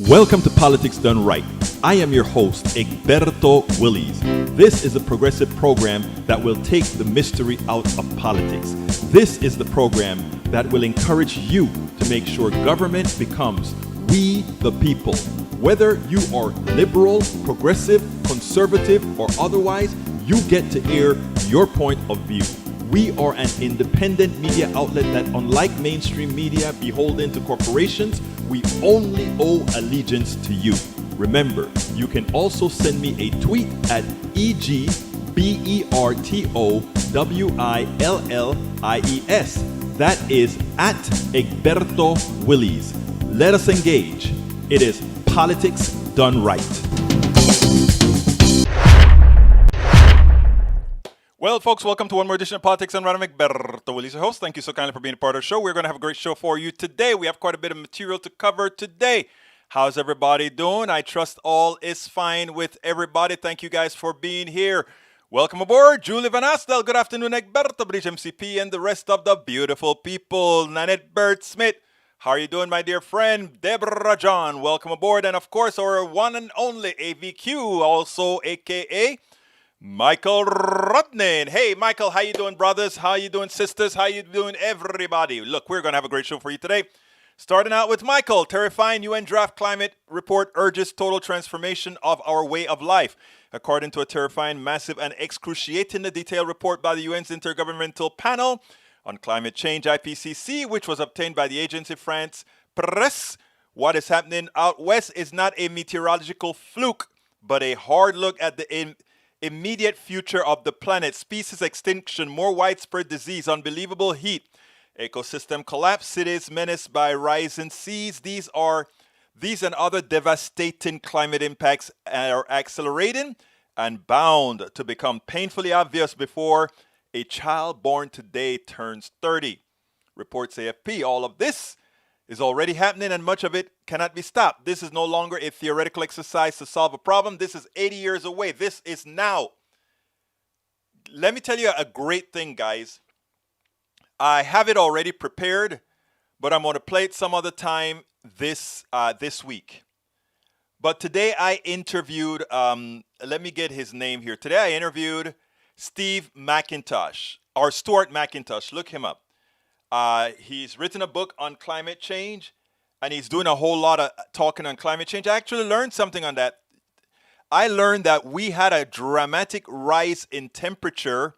Welcome to Politics Done Right. I am your host, Egberto Willies. This is a progressive program that will take the mystery out of politics. This is the program that will encourage you to make sure government becomes we the people. Whether you are liberal, progressive, conservative, or otherwise, you get to air your point of view. We are an independent media outlet that, unlike mainstream media beholden to corporations, we only owe allegiance to you. Remember, you can also send me a tweet at EGBERTOWILLIES. That is at Egberto Willies. Let us engage. It is Politics Done Right. Well, folks, welcome to one more edition of Politics Done Right. I'm Egberto Willies, your host. Thank you so kindly for being a part of the show. We're going to have a great show for you today. We have quite a bit of material to cover today. How's everybody doing? I trust all is fine with everybody. Thank you guys for being here. Welcome aboard, Julie Van Astel. Good afternoon, Egberto Bridge MCP, and the rest of the beautiful people. Nanette Bird Smith. How are you doing, my dear friend? Deborah John, welcome aboard. And of course, our one and only AVQ, also AKA Michael Rudnin. Hey, Michael, how you doing, brothers? How you doing, sisters? How you doing, everybody? Look, we're going to have a great show for you today. Starting out with Michael. Terrifying UN draft climate report urges total transformation of our way of life. According to a terrifying, massive, and excruciatingly detailed report by the UN's Intergovernmental Panel on Climate Change, IPCC, which was obtained by the agency France Presse, what is happening out west is not a meteorological fluke, but a hard look at the immediate future of the planet. Species extinction, more widespread disease, unbelievable heat, ecosystem collapse, cities menaced by rising seas. These and other devastating climate impacts are accelerating and bound to become painfully obvious before a child born today turns 30. Reports AFP. All of this is already happening, and much of it cannot be stopped. This is no longer a theoretical exercise to solve a problem. This is 80 years away. This is now. Let me tell you a great thing, guys. I have it already prepared, but I'm going to play it some other time this week. But today I interviewed, let me get his name here. Today I interviewed Steve McIntosh, or Stuart McIntosh. Look him up. He's written a book on climate change, and he's doing a whole lot of talking on climate change. I actually learned something on that. I learned that we had a dramatic rise in temperature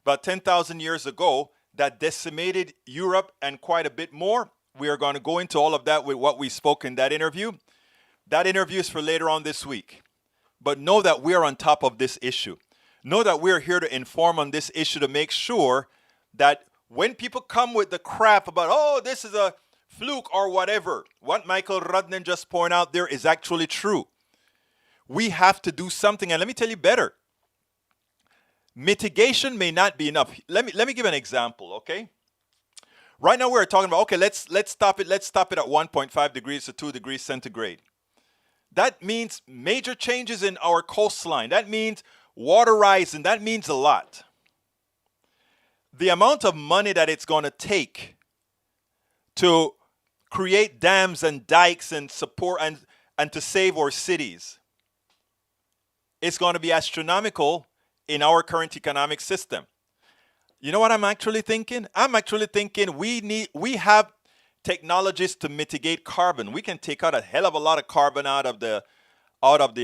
about 10,000 years ago that decimated Europe and quite a bit more. We are going to go into all of that with what we spoke in that interview. That interview is for later on this week. But know that we are on top of this issue. Know that we're here to inform on this issue to make sure that when people come with the crap about, oh, this is a fluke or whatever, what Michael Rudnin just pointed out there is actually true. We have to do something. And let me tell you better. Mitigation may not be enough. Let me give an example, okay? Right now we're talking about, okay, let's stop it. Let's stop it at 1.5 degrees to 2 degrees centigrade. That means major changes in our coastline. That means water rising. That means a lot. The amount of money that it's going to take to create dams and dikes and support and to save our cities is going to be astronomical in our current economic system. You know what I'm actually thinking? I'm actually thinking we have technologies to mitigate carbon. We can take out a hell of a lot of carbon out of the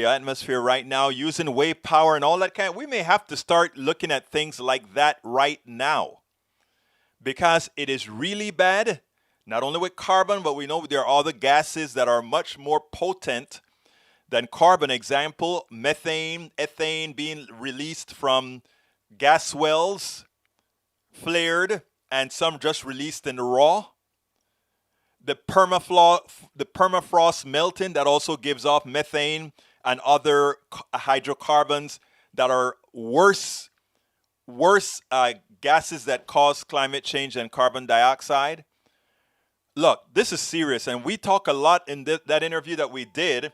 atmosphere right now using wave power and all that kind. We may have to start looking at things like that right now because it is really bad, not only with carbon, but we know there are other gases that are much more potent than carbon. Example, methane, ethane being released from gas wells, flared, and some just released in the raw. The permafrost melting that also gives off methane and other hydrocarbons that are worse gases that cause climate change than carbon dioxide. Look, this is serious, and we talk a lot in that interview that we did.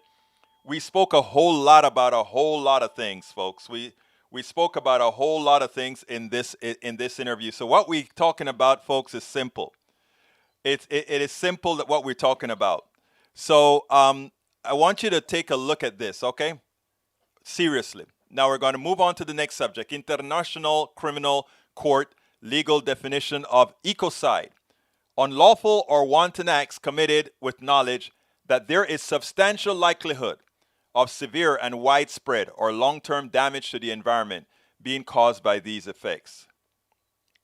We spoke a whole lot about a whole lot of things, folks. We spoke about a whole lot of things in this interview. So what we're talking about, folks, is simple. It is simple that what we're talking about. So I want you to take a look at this, okay? Seriously. Now we're going to move on to the next subject. International Criminal Court legal definition of ecocide. Unlawful or wanton acts committed with knowledge that there is substantial likelihood of severe and widespread or long-term damage to the environment being caused by these effects.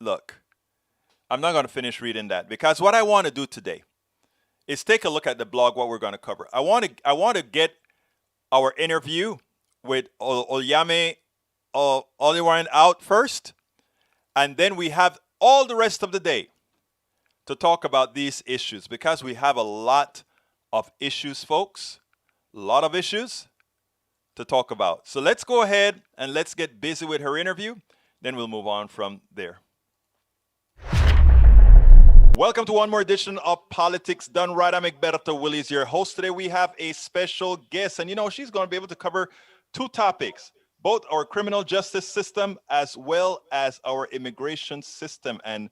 Look, I'm not going to finish reading that because what I want to do today is take a look at the blog, what we're going to cover. I want to get our interview with Olayemi Olurin out first, and then we have all the rest of the day to talk about these issues because we have a lot of issues, folks. A lot of issues to talk about. So let's go ahead and let's get busy with her interview. Then we'll move on from there. Welcome to one more edition of Politics Done Right. I'm Egberto Willies, your host. Today we have a special guest, and she's going to be able to cover two topics, both our criminal justice system as well as our immigration system and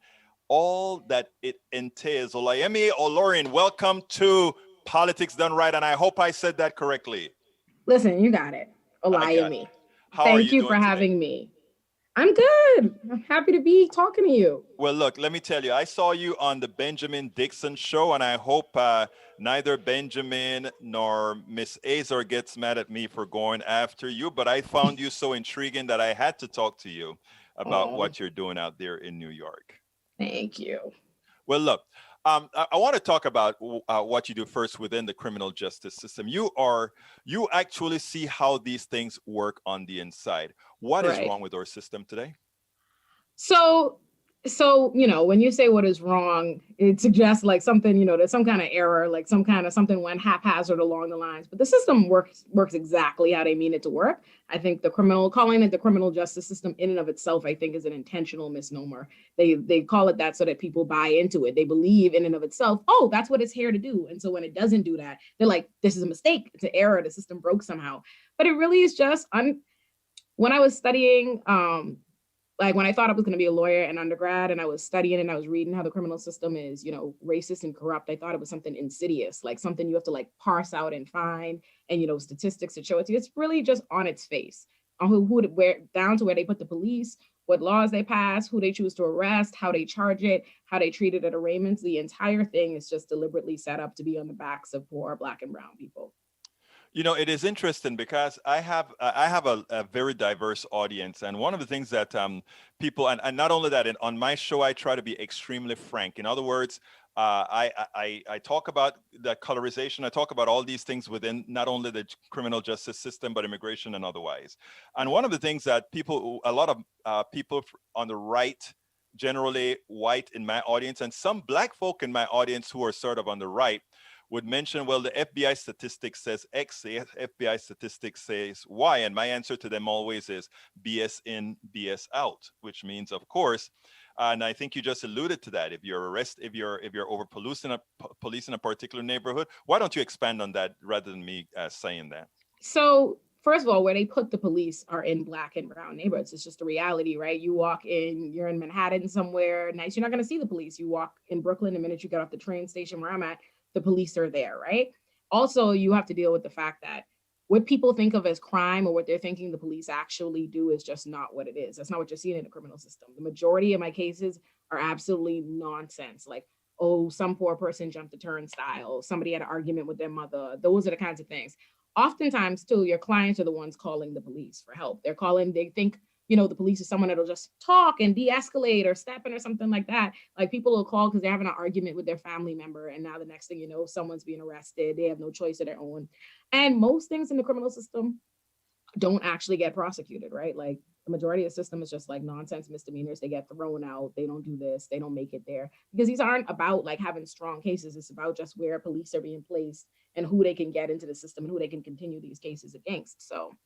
all that it entails. Olayemi Olurin, welcome to Politics Done Right, and I hope I said that correctly. Listen, you got it. Olayemi. Thank you for having me. I'm good. I'm happy to be talking to you. Well, look, let me tell you, I saw you on the Benjamin Dixon show, and I hope neither Benjamin nor Miss Azar gets mad at me for going after you, but I found you so intriguing that I had to talk to you about what you're doing out there in New York. Thank you. Well, look, I want to talk about what you do first within the criminal justice system. You actually see how these things work on the inside. What is wrong with our system today? So, when you say what is wrong, it suggests like something, there's some kind of error, like something went haphazard along the lines. But the system works exactly how they mean it to work. I think calling it the criminal justice system in and of itself, I think is an intentional misnomer. They call it that so that people buy into it. They believe in and of itself, oh, that's what it's here to do. And so when it doesn't do that, they're like, this is a mistake. It's an error. The system broke somehow. But it really is just when I was studying, like when I thought I was going to be a lawyer in undergrad and I was studying and I was reading how the criminal system is, racist and corrupt, I thought it was something insidious, like something you have to like parse out and find and, statistics to show it to you. It's really just on its face, on down to where they put the police, what laws they pass, who they choose to arrest, how they charge it, how they treat it at arraignments. The entire thing is just deliberately set up to be on the backs of poor Black and brown people. It is interesting because I have a very diverse audience, and one of the things that people and not only that, on my show I try to be extremely frank. In other words, I talk about the colorization. I talk about all these things within not only the criminal justice system but immigration and otherwise. And one of the things that a lot of people on the right, generally white in my audience, and some Black folk in my audience who are sort of on the right, would mention, well, the FBI statistics says X, the FBI statistics says Y, and my answer to them always is BS in, BS out, which means, of course, and I think you just alluded to that. If you're over policing a particular neighborhood, why don't you expand on that rather than me saying that? So first of all, where they put the police are in Black and brown neighborhoods. It's just a reality, right? You're in Manhattan somewhere nice, you're not going to see the police. You walk in Brooklyn, the minute you get off the train station where I'm at, the police are there, right? Also, you have to deal with the fact that what people think of as crime or what they're thinking the police actually do is just not what it is. That's not what you're seeing in the criminal system. The majority of my cases are absolutely nonsense. Like, oh, some poor person jumped a turnstile, somebody had an argument with their mother. Those are the kinds of things. Oftentimes, too, your clients are the ones calling the police for help. They think, the police is someone that'll just talk and de-escalate or step in or something like that. Like people will call because they're having an argument with their family member. And now the next thing you know, someone's being arrested. They have no choice of their own. And most things in the criminal system don't actually get prosecuted, right? Like the majority of the system is just like nonsense misdemeanors. They get thrown out. They don't do this. They don't make it there because these aren't about like having strong cases. It's about just where police are being placed and who they can get into the system and who they can continue these cases against. So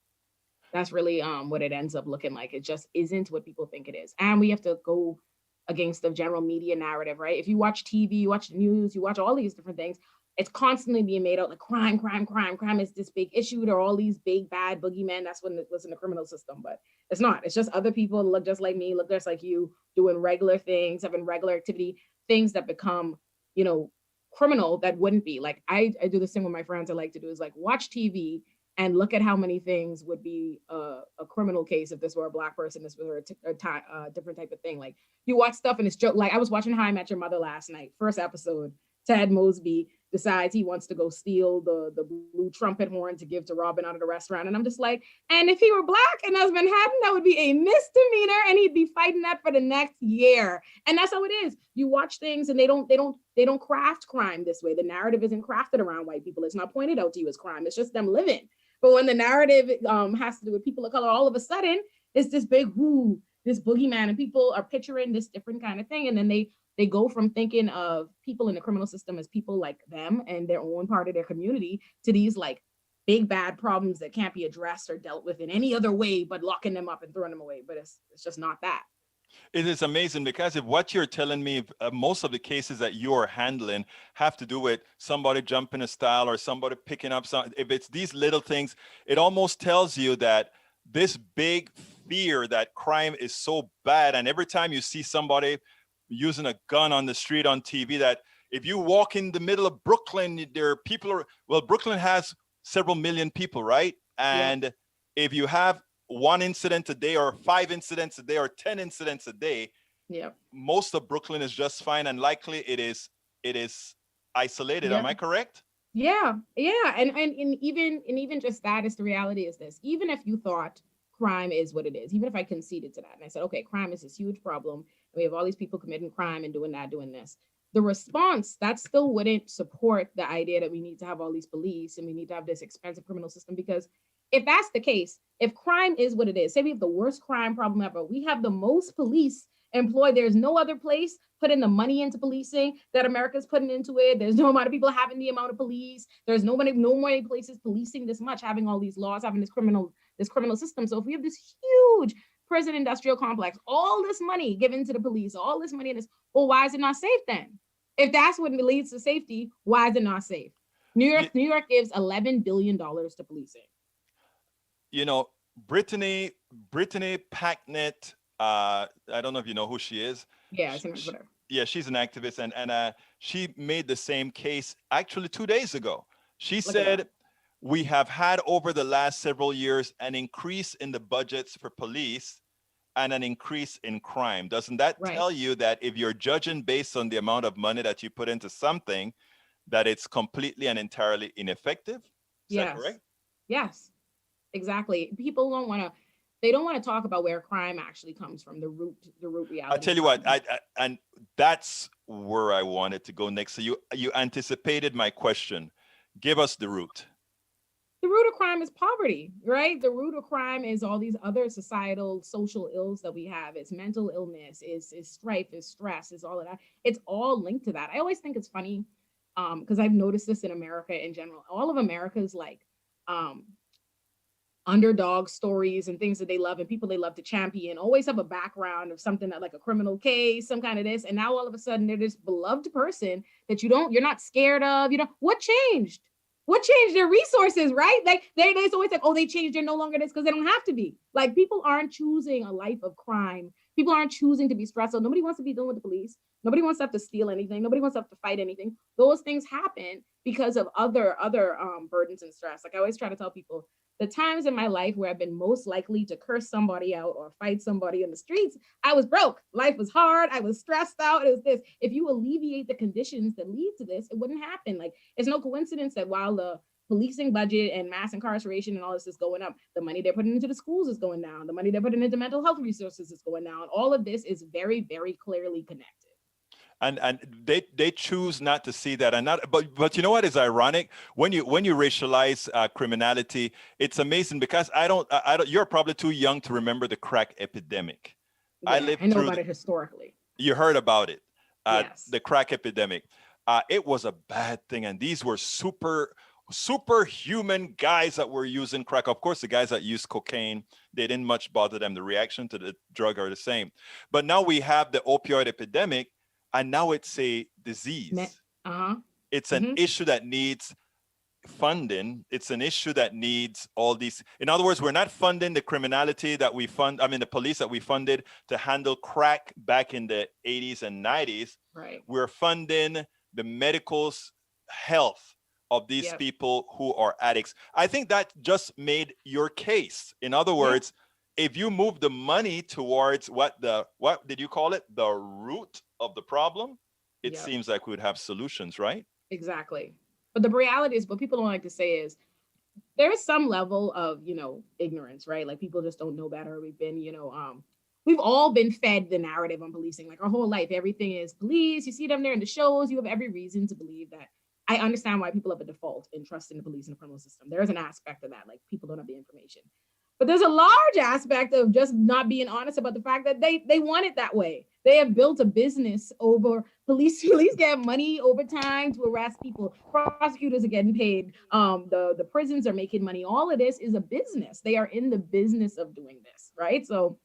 that's really what it ends up looking like. It just isn't what people think it is. And we have to go against the general media narrative, right? If you watch TV, you watch the news, you watch all these different things, it's constantly being made out like crime is this big issue. There are all these big bad boogeymen. That's when it was in the criminal system, but it's not. It's just other people that look just like me, look just like you, doing regular things, having regular activity, things that become, criminal that wouldn't be. Like I do this thing with my friends. I like to do is like watch TV and look at how many things would be a criminal case if this were a Black person, this were a different type of thing. Like you watch stuff and it's joke. Like I was watching How I Met Your Mother last night, first episode. Ted Mosby decides he wants to go steal the blue trumpet horn to give to Robin out of the restaurant. And I'm just like, and if he were Black and that was Manhattan, that would be a misdemeanor and he'd be fighting that for the next year. And that's how it is. You watch things and they don't craft crime this way. The narrative isn't crafted around white people. It's not pointed out to you as crime. It's just them living. But when the narrative has to do with people of color, all of a sudden it's this big this boogeyman, and people are picturing this different kind of thing. And then they go from thinking of people in the criminal system as people like them and their own part of their community to these like big bad problems that can't be addressed or dealt with in any other way but locking them up and throwing them away. But it's just not that. It is amazing because if what you're telling me, most of the cases that you're handling have to do with somebody jumping a style or somebody picking up something. If it's these little things, it almost tells you that this big fear that crime is so bad. And every time you see somebody using a gun on the street on TV, that if you walk in the middle of Brooklyn, Brooklyn has several million people, right? And if you have one incident a day or 5 incidents a day or 10 incidents a day, most of Brooklyn is just fine, and likely it is isolated. Am I correct? And even just that is the reality is this. Even if you thought crime is what it is, even if I conceded to that and I said, okay, crime is this huge problem and we have all these people committing crime and doing this, the response that still wouldn't support the idea that we need to have all these police and we need to have this expensive criminal system. Because if that's the case, if crime is what it is, say we have the worst crime problem ever, we have the most police employed. There's no other place putting the money into policing that America's putting into it. There's no amount of people having the amount of police. There's no more places policing this much, having all these laws, having this criminal system. So if we have this huge prison industrial complex, all this money given to the police, all this money in this, well, why is it not safe then? If that's what leads to safety, why is it not safe? New York gives $11 billion to policing. You know, Brittany Packnett, I don't know if you know who she is. Yeah, whatever. Yeah, she's an activist, and she made the same case actually 2 days ago. She said, we have had over the last several years an increase in the budgets for police and an increase in crime. Doesn't that tell you that if you're judging based on the amount of money that you put into something, that it's completely and entirely ineffective? Is that correct? Yes, exactly. People don't want to talk about where crime actually comes from, the root reality. I'll tell you what, and that's where I wanted to go next. So you anticipated my question. Give us the root. The root of crime is poverty, right? The root of crime is all these other societal, social ills that we have. It's mental illness, is strife, is stress, is all of that. It's all linked to that. I always think it's funny because I've noticed this in America in general. All of America's like underdog stories and things that they love and people they love to champion always have a background of something that like a criminal case, some kind of this. And now all of a sudden they're this beloved person that you're not scared of. What changed? What changed? Their resources, right? Like there's always like, oh, they changed. They're no longer this because they don't have to be. Like people aren't choosing a life of crime. People aren't choosing to be stressful. Nobody wants to be dealing with the police. Nobody wants to have to steal anything. Nobody wants to have to fight anything. Those things happen because of other burdens and stress. Like I always try to tell people, the times in my life where I've been most likely to curse somebody out or fight somebody in the streets, I was broke. Life was hard. I was stressed out. It was this. If you alleviate the conditions that lead to this, it wouldn't happen. Like it's no coincidence that while the policing budget and mass incarceration and all this is going up, the money they're putting into the schools is going down. The money they're putting into mental health resources is going down. All of this is very, very clearly connected. And they choose not to see that, and not. But you know what is ironic? When you racialize criminality, it's amazing because I don't. You're probably too young to remember the crack epidemic. Yeah, I know about it historically. You heard about it, yes. The crack epidemic. It was a bad thing, and these were superhuman guys that were using crack. Of course, the guys that use cocaine, they didn't much bother them. The reaction to the drug are the same. But now we have the opioid epidemic. And now it's a disease. It's an issue that needs funding. It's an issue that needs all these. In other words, we're not funding the criminality that we fund. I mean, the police that we funded to handle crack back in the 80s and 90s. Right. We're funding the health of these Yep. people who are addicts. I think that just made your case. In other Yeah. words, if you move the money towards what did you call it? The root of the problem, it Yep. seems like we would have solutions, right? Exactly. But the reality is, what people don't like to say is there is some level of, ignorance, right? Like people just don't know better. We've all been fed the narrative on policing, like our whole life. Everything is police. You see them there in the shows. You have every reason to believe that. I understand why people have a default in trusting the police and the criminal system. There is an aspect of that, like people don't have the information. But there's a large aspect of just not being honest about the fact that they want it that way. They have built a business over police. Police get money over time to arrest people. Prosecutors are getting paid. The prisons are making money. All of this is a business. They are in the business of doing this, right? So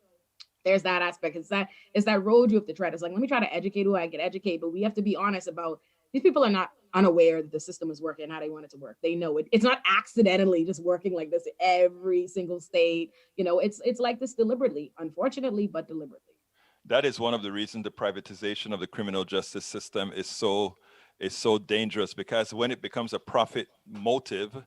there's that aspect. It's that road you have to tread. It's like, let me try to educate who I can educate, but we have to be honest about these people are not unaware that the system is working how they want it to work. They know it. It's not accidentally just working like this every single state. It's like this deliberately, unfortunately, but deliberately. That is one of the reasons the privatization of the criminal justice system is so dangerous, because when it becomes a profit motive,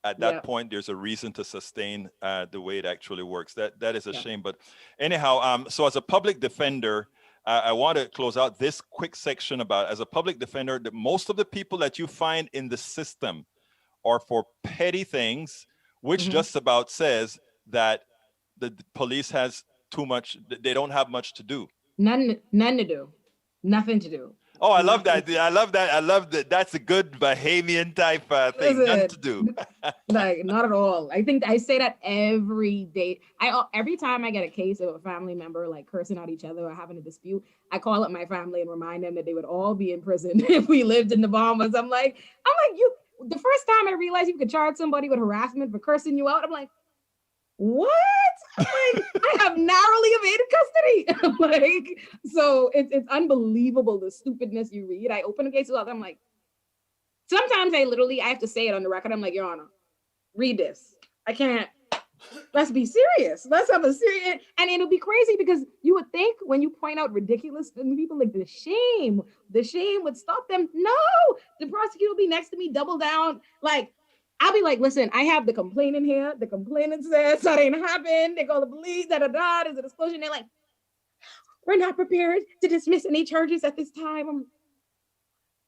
at that Yeah. point there's a reason to sustain the way it actually works. That is a Yeah. shame. But anyhow, so as a public defender, I want to close out this quick section about, as a public defender, that most of the people that you find in the system are for petty things, which Mm-hmm. just about says that the police has too much, they don't have much to do. None to do. Nothing to do. Oh, I love Nothing. that. I love that. I love that. That's a good Bahamian type thing. None to Listen, do. like not at all. I think I say that every day. Every time I get a case of a family member like cursing at each other or having a dispute, I call up my family and remind them that they would all be in prison if we lived in the Bahamas. I'm like you. The first time I realized you could charge somebody with harassment for cursing you out, I'm like, what? I'm like, I have narrowly evaded custody. Like, so it's unbelievable the stupidness you read. I open a case with I'm like, sometimes I have to say it on the record. I'm like, Your Honor, read this. I can't. Let's be serious. Let's have a serious. And it'll be crazy because you would think when you point out ridiculous people, like the shame would stop them. No, the prosecutor will be next to me, double down. Like, I'll be like, listen, I have the complainant here. The complainant says that ain't happened. They call the police, there's a disclosure. They're like, we're not prepared to dismiss any charges at this time.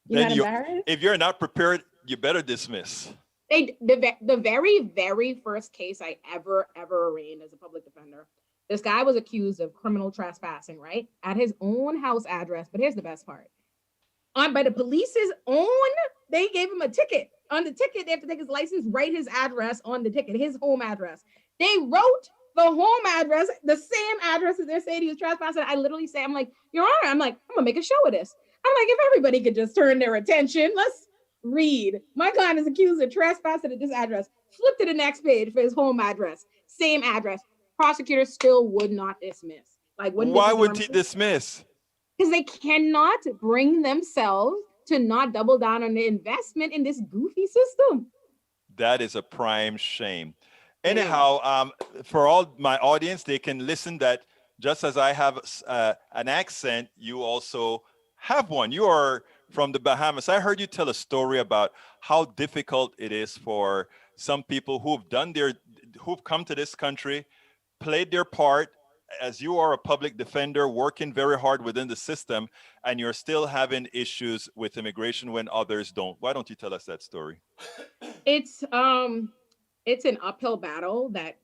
You're Then not you, embarrassed? if you're not prepared, you better dismiss. The very first case I ever arraigned as a public defender, this guy was accused of criminal trespassing, right, at his own house address. But here's the best part: on by the police's own, they gave him a ticket. On the ticket, they have to take his license, write his address on the ticket, his home address. They wrote the home address, the same address as they're saying he was trespassing. I literally say, I'm like, Your Honor, I'm gonna make a show of this. I'm like, if everybody could just turn their attention, let's read. My client is accused of trespassing at this address. Flip to the next page for his home address. Same address. Prosecutor still would not dismiss. Like, wouldn't Why would he dismiss? because they cannot bring themselves to not double down on the investment in this goofy system. That is a prime shame. Yeah. Anyhow, for all my audience, they can listen that just as I have an accent, you also have one. You are from the Bahamas. I heard you tell a story about how difficult it is for some people who've come to this country, played their part, as you are a public defender working very hard within the system, and you're still having issues with immigration when others don't. Why don't you tell us that story? It's an uphill battle that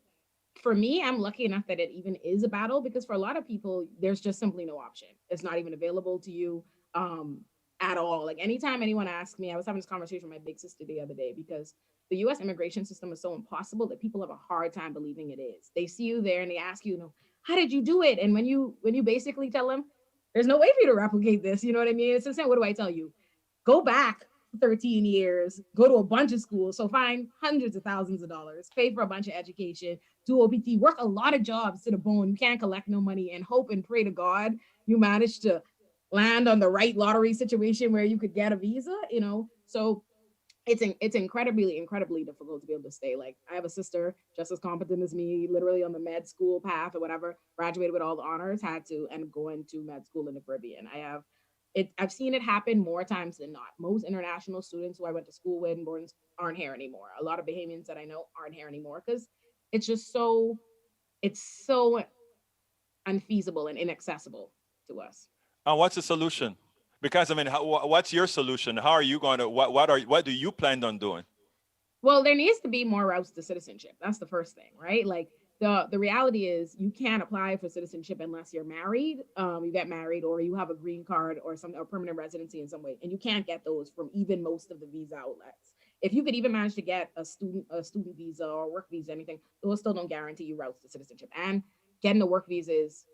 for me, I'm lucky enough that it even is a battle because for a lot of people, there's just simply no option. It's not even available to you at all. Like anytime anyone asks me, I was having this conversation with my big sister the other day because the US immigration system is so impossible that people have a hard time believing it is. They see you there and they ask you, how did you do it? And when you basically tell them, there's no way for you to replicate this, you know what I mean? It's the same. What do I tell you? Go back 13 years, go to a bunch of schools, so find hundreds of thousands of dollars, pay for a bunch of education, do OPT, work a lot of jobs to the bone. You can't collect no money and hope and pray to God you manage to land on the right lottery situation where you could get a visa. So it's incredibly difficult to be able to stay. Like I have a sister just as competent as me, literally on the med school path or whatever, graduated with all the honors, had to end up going to med school in the Caribbean. I have I've seen it happen more times than not. Most international students who I went to school with and aren't here anymore. A lot of Bahamians that I know aren't here anymore because it's just it's so unfeasible and inaccessible to us. What's the solution? Because I mean, what's your solution? How are you going to? What do you plan on doing? Well, there needs to be more routes to citizenship. That's the first thing, right? Like the reality is you can't apply for citizenship unless you're married, you get married, or you have a green card or some or permanent residency in some way, and you can't get those from even most of the visa outlets. If you could even manage to get a student visa or work visa, anything, those still don't guarantee you routes to citizenship. And getting a work visa is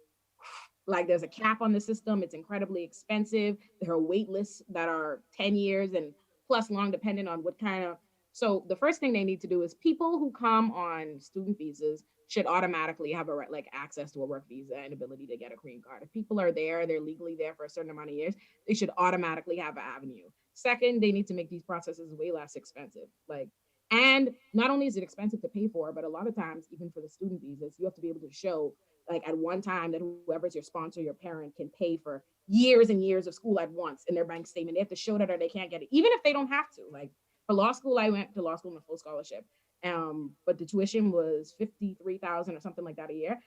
like there's a cap on the system. It's incredibly expensive. There are wait lists that are 10 years and plus long, depending on what kind of. So the first thing they need to do is people who come on student visas should automatically have a like access to a work visa and ability to get a green card. If people are there, they're legally there for a certain amount of years, they should automatically have an avenue. Second, they need to make these processes way less expensive. Like, and not only is it expensive to pay for, but a lot of times, even for the student visas, you have to be able to show like at one time that whoever's your sponsor, your parent can pay for years and years of school at once in their bank statement. They have to show that or they can't get it, even if they don't have to. Like for law school, I went to law school on a full scholarship. But the tuition was 53,000 or something like that a year.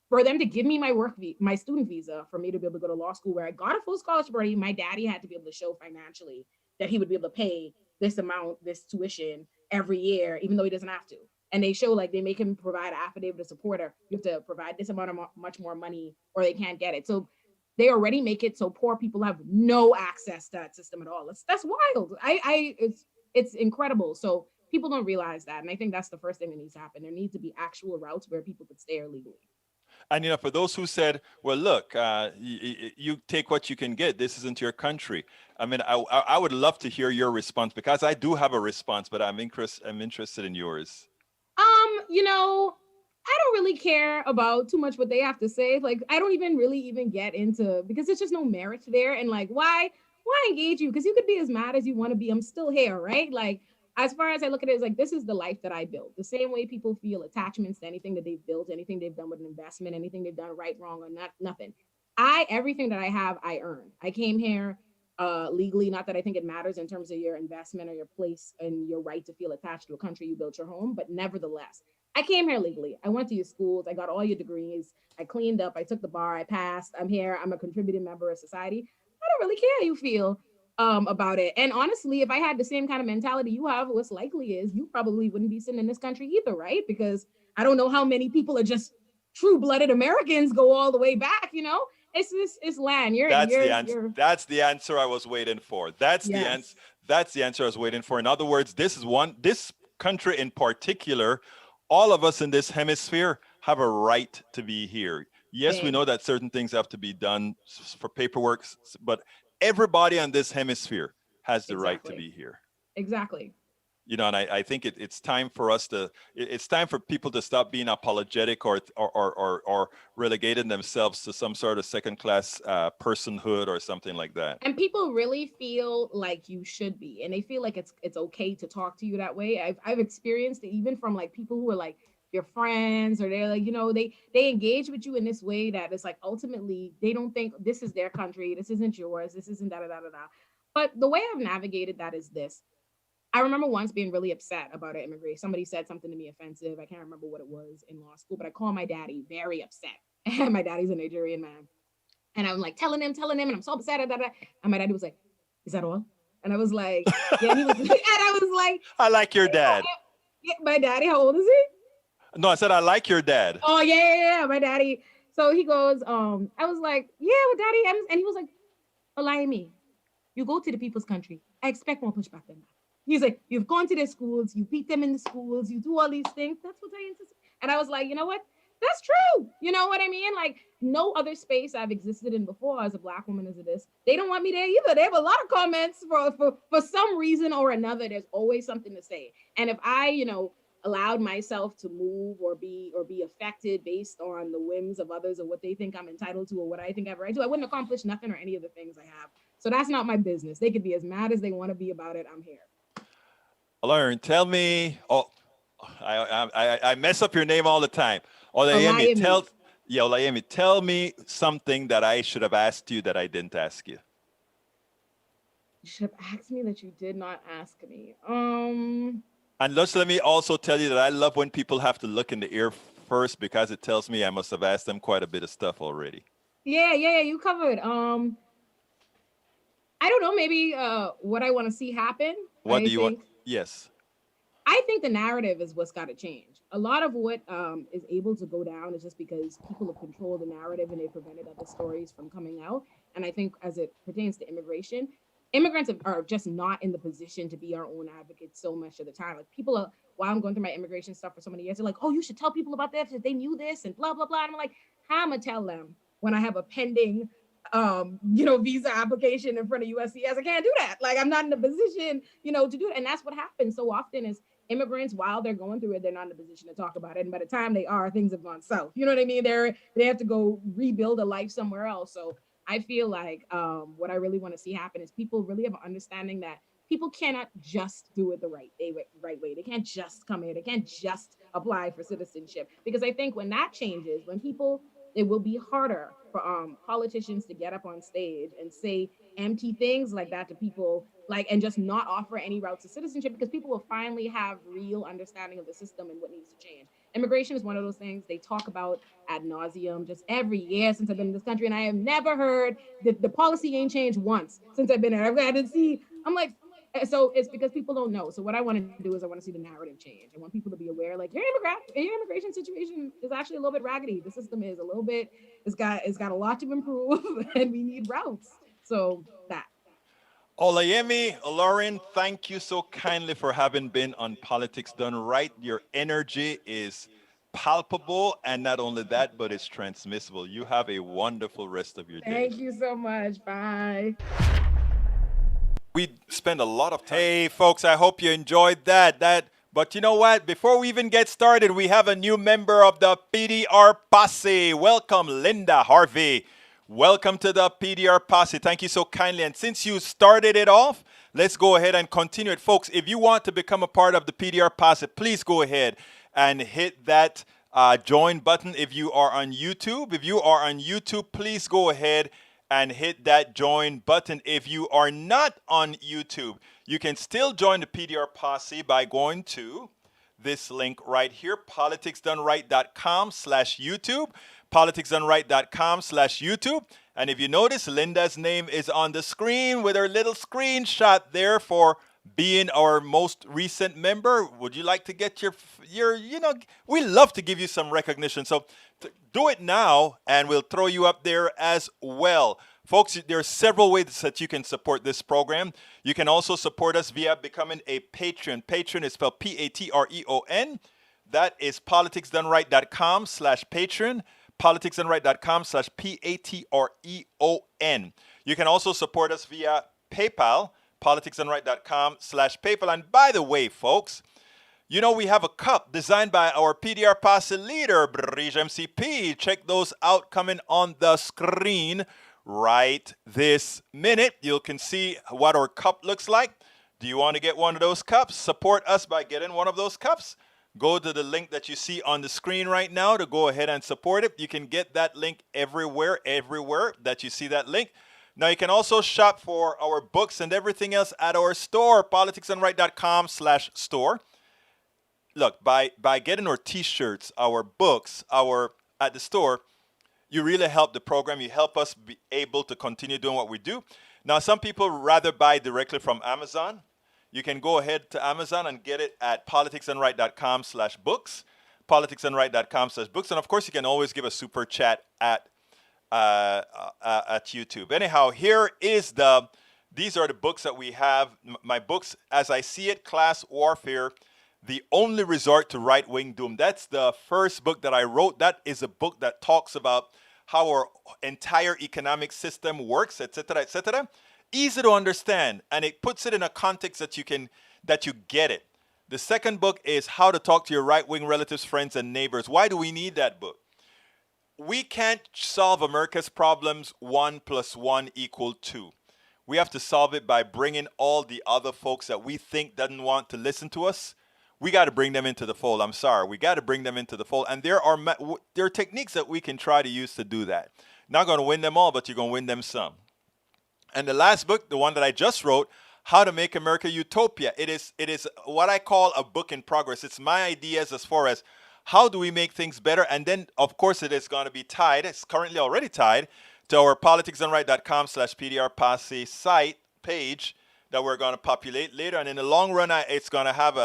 For them to give me my student visa for me to be able to go to law school where I got a full scholarship already, my daddy had to be able to show financially that he would be able to pay this amount, this tuition every year, even though he doesn't have to. And they show like they make him provide an affidavit to support her. You have to provide this amount of much more money or they can't get it. So they already make it so poor people have no access to that system at all. That's wild. It's incredible. So people don't realize that. And I think that's the first thing that needs to happen. There needs to be actual routes where people could stay illegally. And for those who said, "Well, look, you take what you can get. This isn't your country." I mean, I would love to hear your response because I do have a response, but I'm interested in yours. I don't really care about too much what they have to say. Like, I don't even really even get into because there's just no merit there. And like, why engage you? Because you could be as mad as you want to be. I'm still here, right? Like, as far as I look at it, it's like this is the life that I built. The same way people feel attachments to anything that they've built, anything they've done with an investment, anything they've done right, wrong, or not, nothing. Everything that I have, I earn. I came here legally, not that I think it matters in terms of your investment or your place and your right to feel attached to a country you built your home, but nevertheless, I came here legally. I went to your schools. I got all your degrees. I cleaned up. I took the bar. I passed. I'm here. I'm a contributing member of society. I don't really care how you feel about it. And honestly, if I had the same kind of mentality you have, what's likely is you probably wouldn't be sitting in this country either, right? Because I don't know how many people are just true-blooded Americans go all the way back, It's land. That's the answer. That's the answer I was waiting for. That's the answer. That's the answer I was waiting for. In other words, this country in particular, all of us in this hemisphere have a right to be here. Yes, we know that certain things have to be done for paperwork, but everybody on this hemisphere has the right to be here. Exactly. And I think it's time for it's time for people to stop being apologetic or relegating themselves to some sort of second-class personhood or something like that. And people really feel like you should be, and they feel like it's okay to talk to you that way. I've experienced it even from like people who are like your friends, or they're like, they engage with you in this way that it's like ultimately they don't think this is their country, this isn't yours, this isn't da da da da da. But the way I've navigated that is this. I remember once being really upset about an immigration. Somebody said something to me offensive. I can't remember what it was in law school, but I called my daddy very upset. And my daddy's a Nigerian man. And I'm like telling him, and I'm so upset. Da, da, da. And my daddy was like, "Is that all?" And I was like, "Yeah." And he was, and I was like, "I like your dad." Yeah, my daddy, how old is he? No, I said I like your dad. Oh yeah, my daddy. So he goes, I was like, "Yeah, well, daddy," and he was like, "Olayemi, you go to the people's country. I expect more pushback than that." He's like, "You've gone to their schools, you beat them in the schools, you do all these things. That's what I anticipate." And I was like, you know what? That's true. You know what I mean? Like, no other space I've existed in before as a Black woman as it is, they don't want me there either. They have a lot of comments for some reason or another. There's always something to say. And if I, allowed myself to move or be affected based on the whims of others or what they think I'm entitled to or what I think I have a right to, I wouldn't accomplish nothing or any of the things I have. So that's not my business. They could be as mad as they want to be about it. I'm here. Olayemi, tell me. Oh, I mess up your name all the time. Olayemi, Olayemi, tell me something that I should have asked you that I didn't ask you. You should have asked me that you did not ask me. And just let me also tell you that I love when people have to look in the ear first because it tells me I must have asked them quite a bit of stuff already. Yeah, you covered. I don't know, maybe what I want to see happen. What do I you want? think Yes. I think the narrative is what's got to change. A lot of what is able to go down is just because people have controlled the narrative and they prevented other stories from coming out. And I think as it pertains to immigration, are just not in the position to be our own advocates so much of the time. Like people are, while I'm going through my immigration stuff for so many years, they're like, "Oh, you should tell people about this if they knew this and blah blah blah." And I'm like, "How am I tell them when I have a pending visa application in front of USCIS? I can't do that. Like I'm not in a position, to do it." And that's what happens so often is immigrants, while they're going through it, they're not in a position to talk about it. And by the time they are, things have gone south. You know what I mean? They have to go rebuild a life somewhere else. So I feel like what I really want to see happen is people really have an understanding that people cannot just do it the right way. They can't just come here. They can't just apply for citizenship. Because I think when that changes, when people it will be harder for politicians to get up on stage and say empty things like that to people, like, and just not offer any routes to citizenship, because people will finally have real understanding of the system and what needs to change. Immigration is one of those things they talk about ad nauseum just every year since I've been in this country, and I have never heard that the policy ain't changed once since I've been here. I've got to see. I'm like, so it's because people don't know. So what I want to do is I want to see the narrative change. I want people to be aware, like your immigration situation is actually a little bit raggedy. The system is a little bit, it's got a lot to improve, and we need routes. So that. Olayemi Olurin, thank you so kindly for having been on Politics Done Right. Your energy is palpable, and not only that, but it's transmissible. You have a wonderful rest of your day. Thank you so much. Bye. We spend a lot of time. Hey, folks, I hope you enjoyed that. But you know what? Before we even get started, we have a new member of the PDR Posse. Welcome, Linda Harvey. Welcome to the PDR Posse. Thank you so kindly. And since you started it off, let's go ahead and continue it. Folks, if you want to become a part of the PDR Posse, please go ahead and hit that join button if you are on YouTube. If you are on YouTube, please go ahead and hit that join button. If you are not on YouTube, you can still join the PDR Posse by going to this link right here, politicsdoneright.com/YouTube, politicsdoneright.com/YouTube. And if you notice, Linda's name is on the screen with her little screenshot there for being our most recent member. Would you like to get we love to give you some recognition. So do it now, and we'll throw you up there as well. Folks, there are several ways that you can support this program. You can also support us via becoming a patron. Patron is spelled Patreon. That is politicsdoneright.com/patron, politicsdoneright.com/patreon. You can also support us via PayPal, politicsdoneright.com/PayPal. And by the way, folks, we have a cup designed by our PDR Posse leader, Brige MCP. Check those out coming on the screen right this minute. You can see what our cup looks like. Do you want to get one of those cups? Support us by getting one of those cups. Go to the link that you see on the screen right now to go ahead and support it. You can get that link everywhere that you see that link. Now, you can also shop for our books and everything else at our store, politicsdoneright.com/store. Look, by getting our t-shirts, our books, at the store, you really help the program. You help us be able to continue doing what we do. Now, some people rather buy directly from Amazon. You can go ahead to Amazon and get it at politicsdoneright.com/books, politicsdoneright.com/books. And of course, you can always give a super chat at YouTube. Anyhow, these are the books that we have. My books, As I See It, Class Warfare, The Only Resort to Right-Wing Doom. That's the first book that I wrote. That is a book that talks about how our entire economic system works, etc., etc. Easy to understand, and it puts it in a context that you get it. The second book is How to Talk to Your Right-Wing Relatives, Friends, and Neighbors. Why do we need that book? We can't solve America's problems 1 + 1 = 2. We have to solve it by bringing all the other folks that we think doesn't want to listen to us. We got to bring them into the fold. I'm sorry. We got to bring them into the fold. And there are techniques that we can try to use to do that. Not going to win them all, but you're going to win them some. And the last book, the one that I just wrote, How to Make America Utopia. It is what I call a book in progress. It's my ideas as far as how do we make things better. And then, of course, it is going to be tied. It's currently already tied to our politicsandright.com/PDR Posse site page that we're going to populate later. And in the long run, it's going to have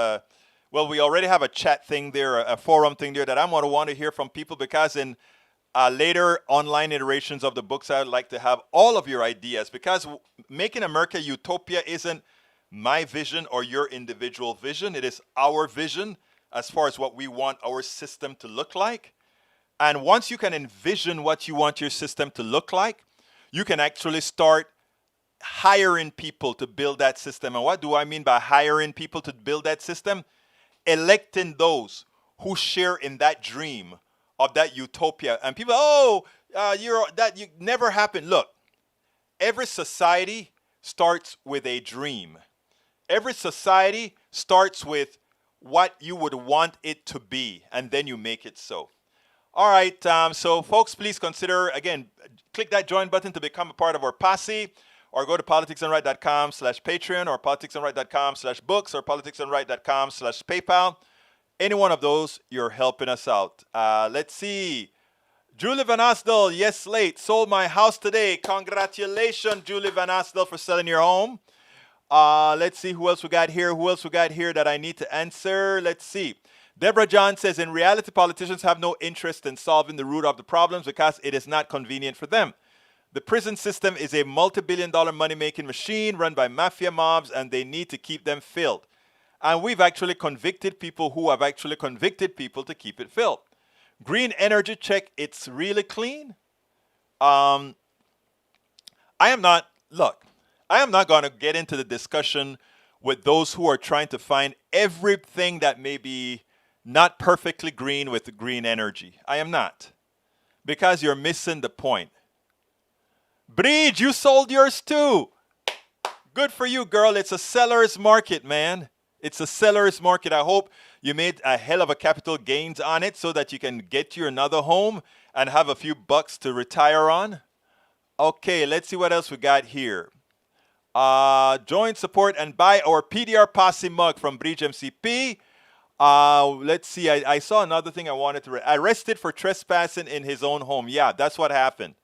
we already have a chat thing there, a forum thing there that I'm going to want to hear from people, because in later online iterations of the books, I'd like to have all of your ideas, because making America utopia isn't my vision or your individual vision. It is our vision as far as what we want our system to look like. And once you can envision what you want your system to look like, you can actually start hiring people to build that system. And what do I mean by hiring people to build that system? Electing those who share in that dream of that utopia. And people, you never happened. Look, every society starts with a dream. Every society starts with what you would want it to be, and then you make it so. All right, so folks, please consider, again, click that join button to become a part of our posse, or go to politicsandright.com/Patreon, or politicsandright.com/books, or politicsandright.com/PayPal. Any one of those, you're helping us out. Let's see. Julie Van Asdel, yes, late. Sold my house today. Congratulations, Julie Van Asdel, for selling your home. Let's see who else we got here. Who else we got here that I need to answer? Let's see. Deborah John says, in reality, politicians have no interest in solving the root of the problems because it is not convenient for them. The prison system is a multi-billion-dollar money-making machine run by mafia mobs, and they need to keep them filled. And we've actually convicted people who have actually convicted people to keep it filled. Green energy check, it's really clean. I am not going to get into the discussion with those who are trying to find everything that may be not perfectly green with the green energy. I am not. Because you're missing the point. Bridge, you sold yours too. Good for you, girl. It's a seller's market, man. It's a seller's market. I hope you made a hell of a capital gains on it so that you can get you another home and have a few bucks to retire on. Okay, let's see what else we got here. Join, support, and buy our PDR Posse mug from Bridge MCP. Let's see. I saw another thing I wanted to read. Arrested for trespassing in his own home. Yeah, that's what happened.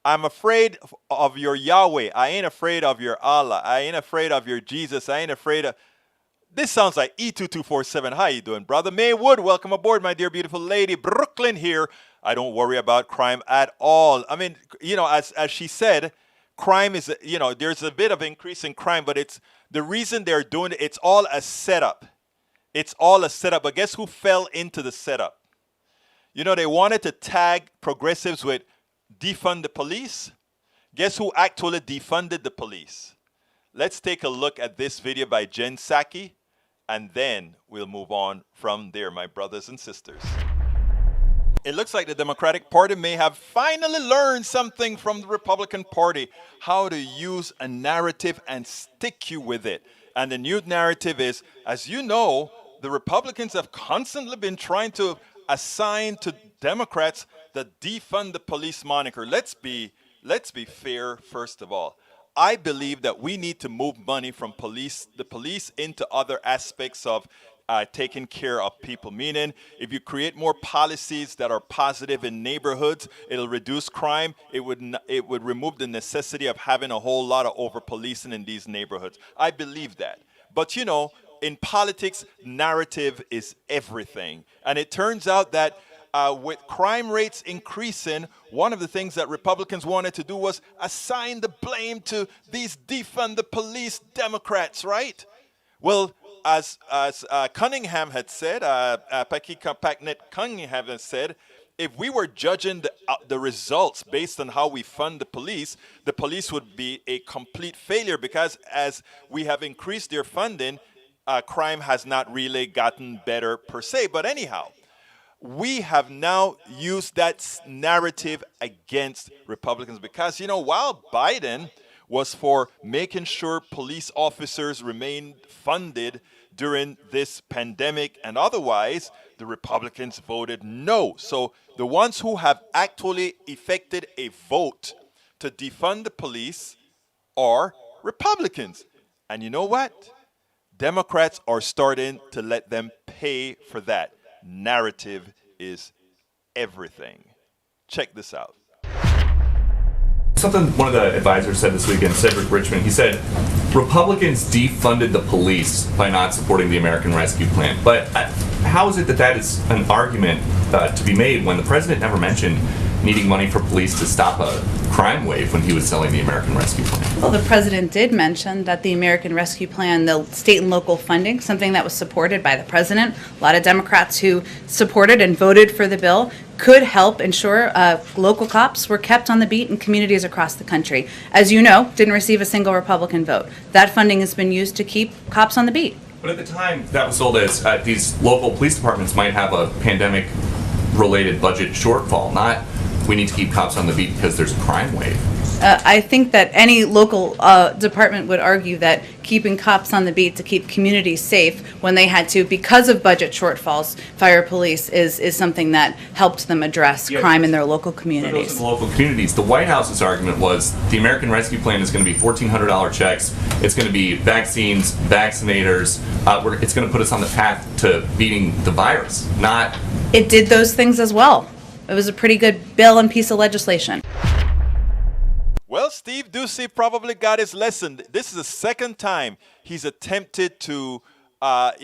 I'm afraid of your Yahweh. I ain't afraid of your Allah. I ain't afraid of your Jesus. I ain't afraid of... This sounds like E2247. How you doing, brother? Maywood, welcome aboard, my dear beautiful lady. Brooklyn here. I don't worry about crime at all. I mean, as she said, crime is, there's a bit of increase in crime, but it's the reason they're doing it, it's all a setup. It's all a setup. But guess who fell into the setup? They wanted to tag progressives with defund the police. Guess who actually defunded the police? Let's take a look at this video by Jen Psaki, and then we'll move on from there, my brothers and sisters. It looks like the Democratic Party may have finally learned something from the Republican Party, how to use a narrative and stick you with it. And the new narrative is, as you know, the Republicans have constantly been trying to assign to Democrats the defund the police moniker. Let's be fair, first of all. I believe that we need to move money from the police into other aspects of taking care of people. Meaning, if you create more policies that are positive in neighborhoods, it'll reduce crime. It would remove the necessity of having a whole lot of over-policing in these neighborhoods. I believe that. But in politics, narrative is everything. And it turns out that with crime rates increasing, one of the things that Republicans wanted to do was assign the blame to these defund the police Democrats, right? Well, as Cunningham had said, Psaki Cunningham had said, if we were judging the results based on how we fund the police would be a complete failure, because as we have increased their funding, crime has not really gotten better per se. But anyhow, we have now used that narrative against Republicans because, while Biden was for making sure police officers remained funded during this pandemic and otherwise, the Republicans voted no. So the ones who have actually effected a vote to defund the police or Republicans. And you know what? Democrats are starting to let them pay for that. Narrative is everything. Check this out. Something one of the advisors said this weekend, Cedric Richmond, he said, Republicans defunded the police by not supporting the American Rescue Plan. But how is it that that is an argument to be made when the president never mentioned needing money for police to stop a crime wave when he was selling the American Rescue Plan? Well, the president did mention that the American Rescue Plan, the state and local funding, something that was supported by the president, a lot of Democrats who supported and voted for the bill, could help ensure local cops were kept on the beat in communities across the country. As you know, didn't receive a single Republican vote. That funding has been used to keep cops on the beat. But at the time, that was sold as these local police departments might have a pandemic-related budget shortfall, not we need to keep cops on the beat because there's a crime wave. I think that any local department would argue that keeping cops on the beat to keep communities safe when they had to, because of budget shortfalls, fire police is something that helped them address crime in their local communities. For those in the local communities, the White House's argument was the American Rescue Plan is going to be $1,400 checks. It's going to be vaccines, vaccinators. It's going to put us on the path to beating the virus, not... It did those things as well. It was a pretty good bill and piece of legislation. Well, Steve Ducey probably got his lesson. This is the second time he's attempted to,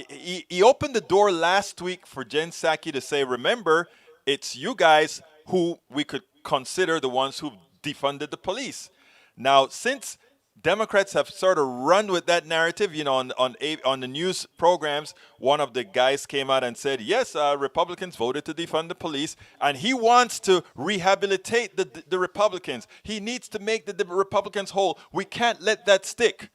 he opened the door last week for Jen Psaki to say, remember, it's you guys who we could consider the ones who defunded the police. Now, since Democrats have sort of run with that narrative, you know, on the news programs, one of the guys came out and said, yes, Republicans voted to defund the police, and he wants to rehabilitate the Republicans. He needs to make the Republicans whole. We can't let that stick.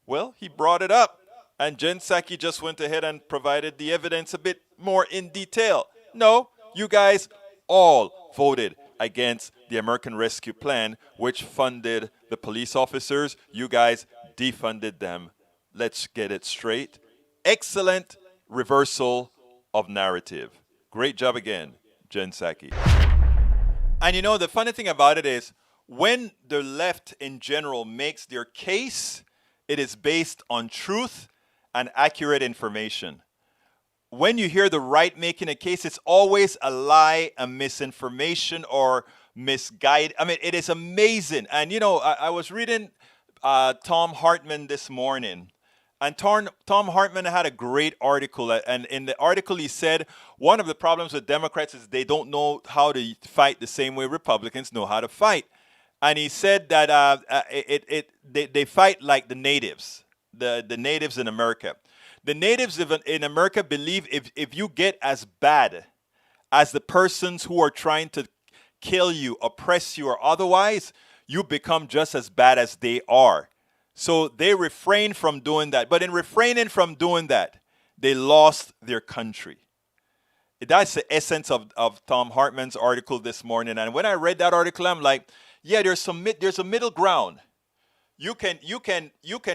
Well, he brought it up, and Jen Psaki just went ahead and provided the evidence a bit more in detail. No, you guys all voted against the American Rescue Plan, which funded the police officers. You guys defunded them. Let's get it straight. Excellent reversal of narrative. Great job again, Jen Psaki. And you know, the funny thing about it is, when the left in general makes their case, it is based on truth and accurate information. When you hear the right making a case, it's always a lie, a misinformation, or misguided. I mean, it is amazing. And, you know, I was reading Tom Hartman this morning, and Tom Hartman had a great article. And in the article, he said one of the problems with Democrats is they don't know how to fight the same way Republicans know how to fight. And he said that they fight like the natives, the natives in America. The natives in America believe if you get as bad as the persons who are trying to kill you, oppress you, or otherwise, you become just as bad as they are. So they refrain from doing that. But in refraining from doing that, they lost their country. That's the essence of Tom Hartman's article this morning. And when I read that article, I'm like, yeah, there's a middle ground. You can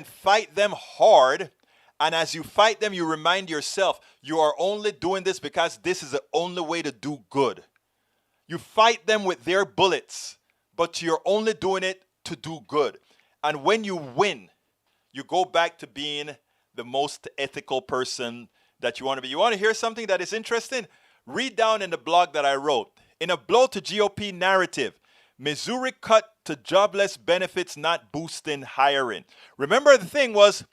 fight them hard. And as you fight them, you remind yourself, you are only doing this because this is the only way to do good. You fight them with their bullets, but you're only doing it to do good. And when you win, you go back to being the most ethical person that you want to be. You want to hear something that is interesting? Read down in the blog that I wrote. In a blow to GOP narrative, Missouri cut to jobless benefits not boosting hiring. Remember, the thing was,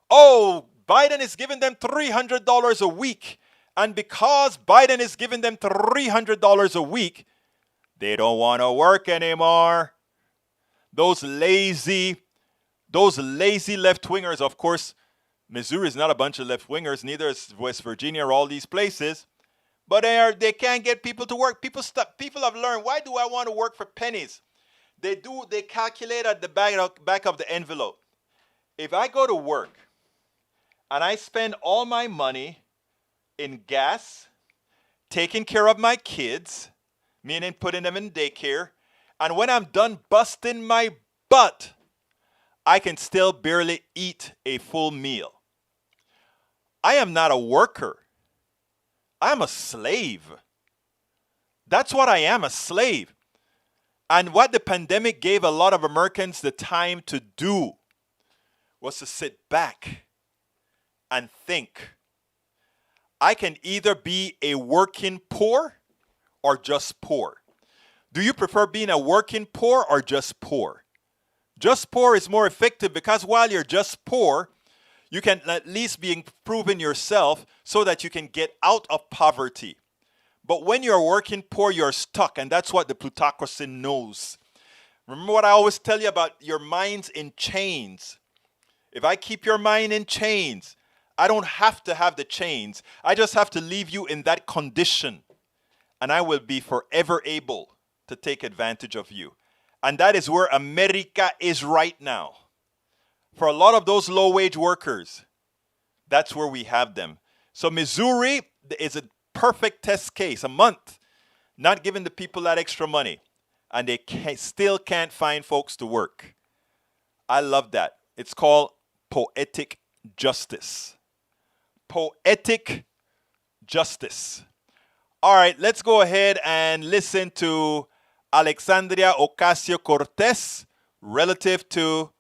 oh, Biden is giving them $300 a week. And because Biden is giving them $300 a week, they don't want to work anymore. Those lazy left-wingers, of course, Missouri is not a bunch of left-wingers, neither is West Virginia or all these places. But they can't get people to work. People have learned, why do I want to work for pennies? They calculate at the back of the envelope. If I go to work and I spend all my money in gas, taking care of my kids, meaning putting them in daycare, and when I'm done busting my butt, I can still barely eat a full meal. I am not a worker. I'm a slave. That's what I am, a slave. And what the pandemic gave a lot of Americans the time to do was to sit back and think. I can either be a working poor or just poor. Do you prefer being a working poor or just poor? Just poor is more effective because while you're just poor, you can at least be improving yourself so that you can get out of poverty. But when you're working poor, you're stuck, and that's what the plutocracy knows. Remember what I always tell you about your minds in chains. If I keep your mind in chains, I don't have to have the chains. I just have to leave you in that condition, and I will be forever able to take advantage of you. And that is where America is right now. For a lot of those low-wage workers, that's where we have them. So Missouri is a perfect test case. A month, not giving the people that extra money, and they still can't find folks to work. I love that. It's called poetic justice. Poetic justice. All right, let's go ahead and listen to Alexandria Ocasio-Cortez relative to,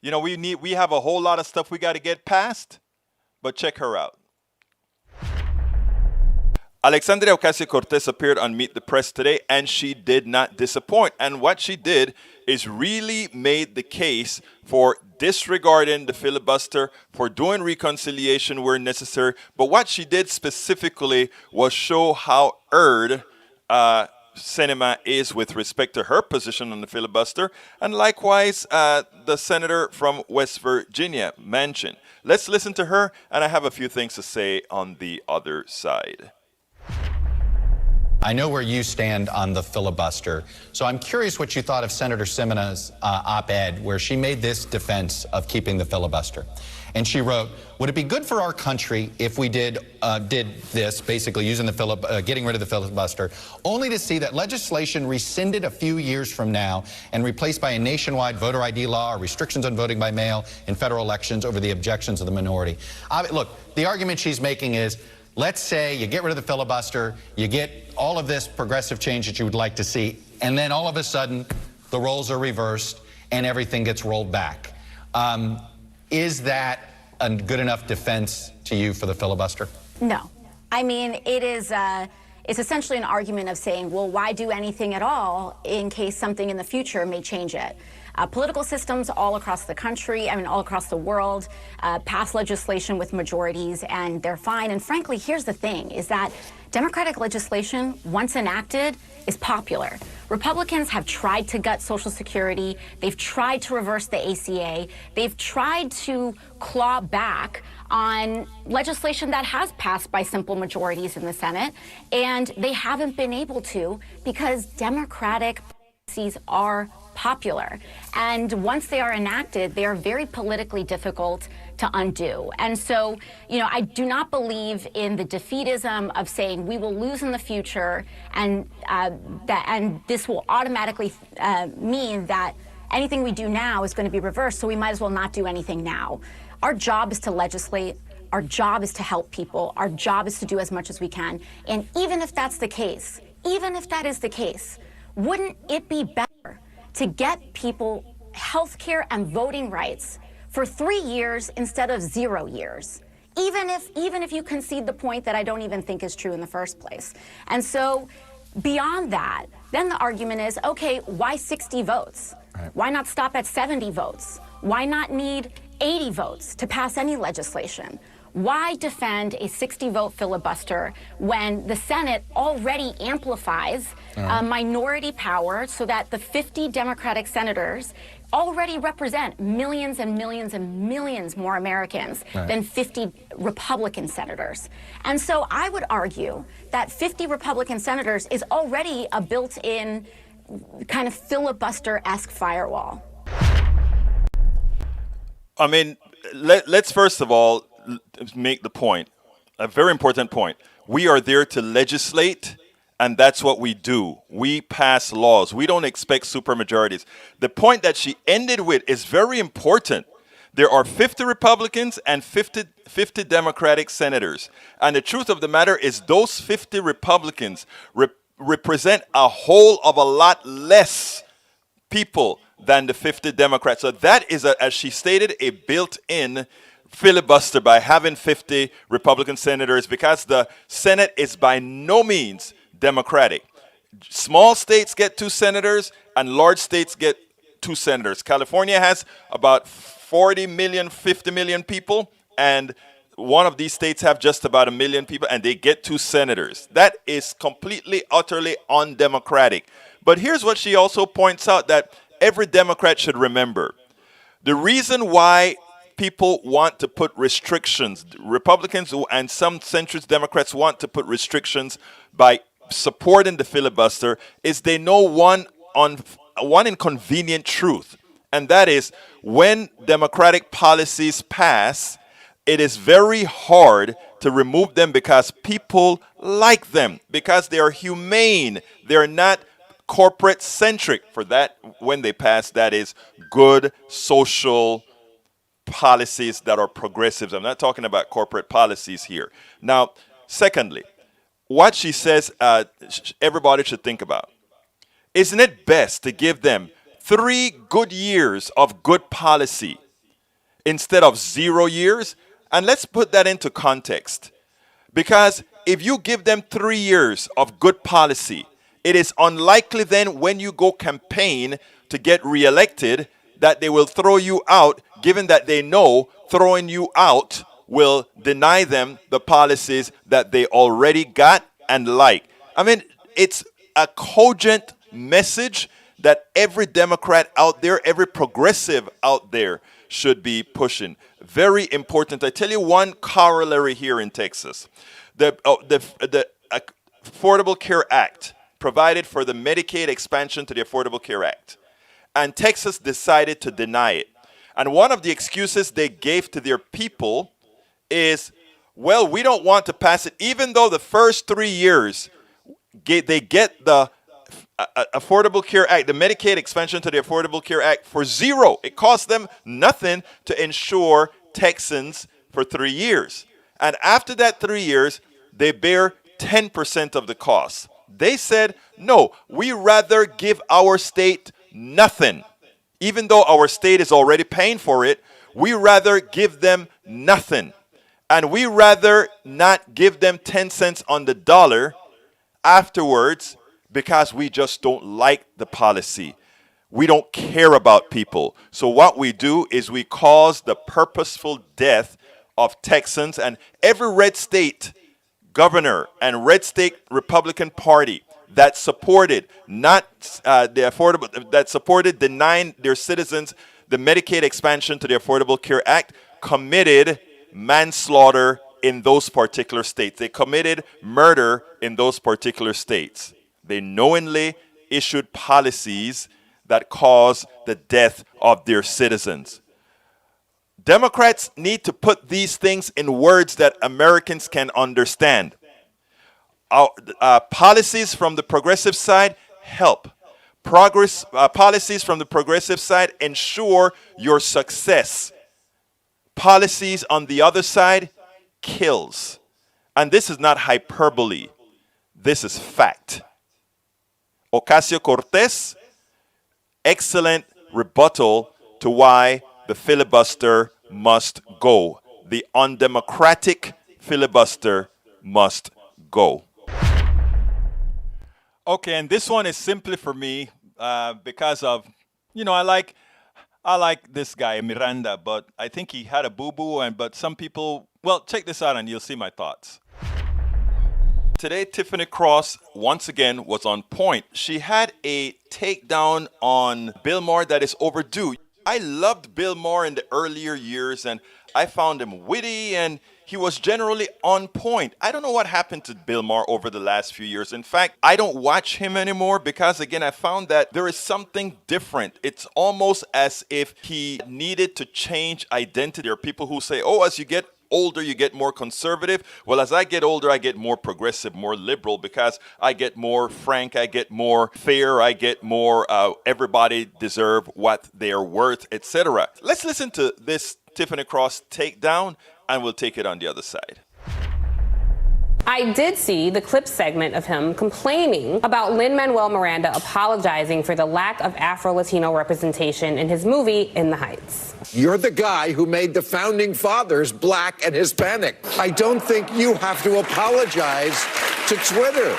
we have a whole lot of stuff we got to get past, but check her out. Alexandria Ocasio-Cortez appeared on Meet the Press today, and she did not disappoint. And what she did is really made the case for disregarding the filibuster, for doing reconciliation where necessary. But what she did specifically was show how erred Sinema is with respect to her position on the filibuster, and likewise the senator from West Virginia, Manchin. Let's listen to her, and I have a few things to say on the other side. I know where you stand on the filibuster, so I'm curious what you thought of Senator Sinema's op-ed, where she made this defense of keeping the filibuster. And she wrote, would it be good for our country if we did this, basically using the getting rid of the filibuster, only to see that legislation rescinded a few years from now and replaced by a nationwide voter ID law or restrictions on voting by mail in federal elections over the objections of the minority? Look, the argument she's making is, let's say you get rid of the filibuster, you get all of this progressive change that you would like to see, and then all of a sudden the roles are reversed and everything gets rolled back. Is that a good enough defense to you for the filibuster? No. I mean, it's essentially an argument of saying, well, why do anything at all in case something in the future may change it? Political systems all across the country, all across the world, pass legislation with majorities, and they're fine. And frankly, here's the thing, is that Democratic legislation, once enacted, is popular. Republicans have tried to gut Social Security. They've tried to reverse the ACA. They've tried to claw back on legislation that has passed by simple majorities in the Senate, and they haven't been able to because Democratic policies are popular. And once they are enacted, they are very politically difficult to undo. And so, I do not believe in the defeatism of saying we will lose in the future and this will automatically mean that anything we do now is going to be reversed, so we might as well not do anything now. Our job is to legislate. Our job is to help people. Our job is to do as much as we can. And even if that's the case, even if that is the case, wouldn't it be better to get people health care and voting rights for 3 years instead of 0 years? Even if you concede the point that I don't even think is true in the first place. And so beyond that, then the argument is, okay, why 60 votes? Right. Why not stop at 70 votes? Why not need 80 votes to pass any legislation? Why defend a 60-vote filibuster when the Senate already amplifies minority power so that the 50 Democratic senators already represent millions and millions and millions more Americans than 50 Republican senators? And so I would argue that 50 Republican senators is already a built-in kind of filibuster-esque firewall. Let's first of all make the point, a very important point. We are there to legislate, and that's what we do. We pass laws. We don't expect supermajorities. The point that she ended with is very important. There are 50 Republicans and 50 Democratic senators. And the truth of the matter is those 50 Republicans represent a whole of a lot less people than the 50 Democrats. So that is, as she stated, a built-in filibuster by having 50 Republican senators, because the Senate is by no means Democratic. Small states get 2 senators and large states get 2 senators. California has about 40 million, 50 million people, and one of these states have just about 1 million people, and they get 2 senators. That is completely, utterly undemocratic. But here's what she also points out that every Democrat should remember. The reason why people want to put restrictions, Republicans and some centrist Democrats want to put restrictions by supporting the filibuster, is they know one inconvenient truth, and that is when democratic policies pass, it is very hard to remove them because people like them, because they are humane, they're not corporate centric. For that, when they pass, that is good social policies that are progressives. I'm not talking about corporate policies here. Now, secondly, what she says everybody should think about. Isn't it best to give them 3 good years of good policy instead of 0 years? And let's put that into context. Because if you give them 3 years of good policy, it is unlikely then when you go campaign to get reelected that they will throw you out, given that they know throwing you out will deny them the policies that they already got and like. I mean, it's a cogent message that every Democrat out there, every progressive out there should be pushing. Very important. I tell you one corollary here in Texas. The Affordable Care Act provided for the Medicaid expansion to the Affordable Care Act. And Texas decided to deny it. And one of the excuses they gave to their people is, well, we don't want to pass it, even though the first 3 years they get the Affordable Care Act, the Medicaid expansion to the Affordable Care Act for 0. It costs them nothing to insure Texans for 3 years. And after that 3 years, they bear 10% of the cost. They said, no, we rather give our state nothing. Even though our state is already paying for it, we rather give them nothing. And we rather not give them 10 cents on the dollar afterwards because we just don't like the policy. We don't care about people. So what we do is we cause the purposeful death of Texans, and every red state governor and red state Republican Party that supported that supported denying their citizens the Medicaid expansion to the Affordable Care Act committed manslaughter in those particular states. They committed murder in those particular states. They knowingly issued policies that cause the death of their citizens. Democrats need to put these things in words that Americans can understand. Policies from the progressive side help. Policies from the progressive side ensure your success. Policies on the other side kills. And this is not hyperbole. This is fact. Ocasio-Cortez, excellent rebuttal to why the filibuster must go. The undemocratic filibuster must go. Okay, and this one is simply for me because of, I like this guy, Miranda, but I think he had a boo-boo, but some people, well, check this out and you'll see my thoughts. Today, Tiffany Cross, once again, was on point. She had a takedown on Bill Maher that is overdue. I loved Bill Maher in the earlier years, and I found him witty, and he was generally on point. I don't know what happened to Bill Maher over the last few years. In fact, I don't watch him anymore because, again, I found that there is something different. It's almost as if he needed to change identity. There are people who say, oh, as you get older, you get more conservative. Well, as I get older, I get more progressive, more liberal, because I get more frank, I get more fair, I get more everybody deserve what they're worth, etc. Let's listen to this Tiffany Cross takedown, and we'll take it on the other side. I did see the clip segment of him complaining about Lin-Manuel Miranda apologizing for the lack of Afro-Latino representation in his movie In the Heights. You're the guy who made the founding fathers black and Hispanic. I don't think you have to apologize to Twitter.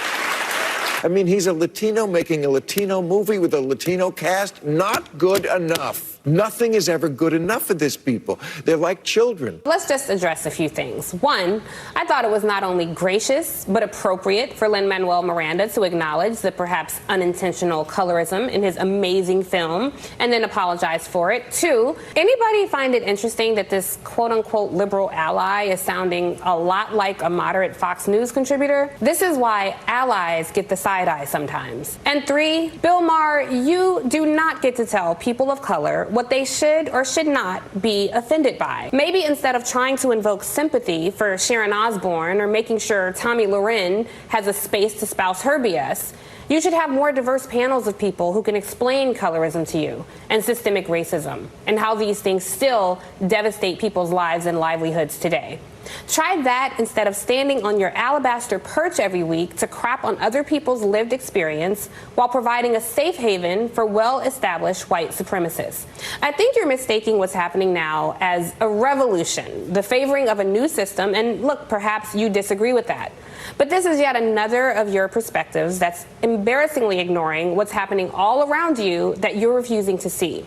I mean, he's a Latino making a Latino movie with a Latino cast. Not good enough. Nothing is ever good enough for these people. They're like children. Let's just address a few things. One, I thought it was not only gracious, but appropriate for Lin-Manuel Miranda to acknowledge the perhaps unintentional colorism in his amazing film and then apologize for it. Two, anybody find it interesting that this quote-unquote liberal ally is sounding a lot like a moderate Fox News contributor? This is why allies get the side eye sometimes. And three, Bill Maher, you do not get to tell people of color what they should or should not be offended by. Maybe instead of trying to invoke sympathy for Sharon Osbourne or making sure Tomi Lahren has a space to spouse her BS, you should have more diverse panels of people who can explain colorism to you and systemic racism and how these things still devastate people's lives and livelihoods today. Try that instead of standing on your alabaster perch every week to crap on other people's lived experience while providing a safe haven for well-established white supremacists. I think you're mistaking what's happening now as a revolution, the favoring of a new system, and look, perhaps you disagree with that. But this is yet another of your perspectives that's embarrassingly ignoring what's happening all around you that you're refusing to see.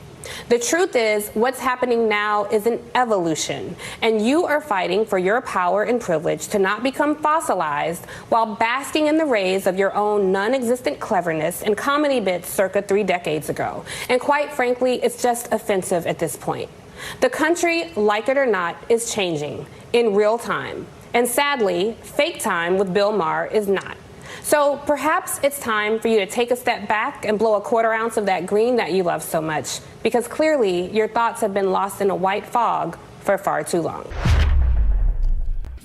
The truth is, what's happening now is an evolution, and you are fighting for your power and privilege to not become fossilized while basking in the rays of your own non-existent cleverness and comedy bits circa 3 decades ago. And quite frankly, it's just offensive at this point. The country, like it or not, is changing in real time. And sadly, fake time with Bill Maher is not. So perhaps it's time for you to take a step back and blow a 1/4 ounce of that green that you love so much, because clearly your thoughts have been lost in a white fog for far too long.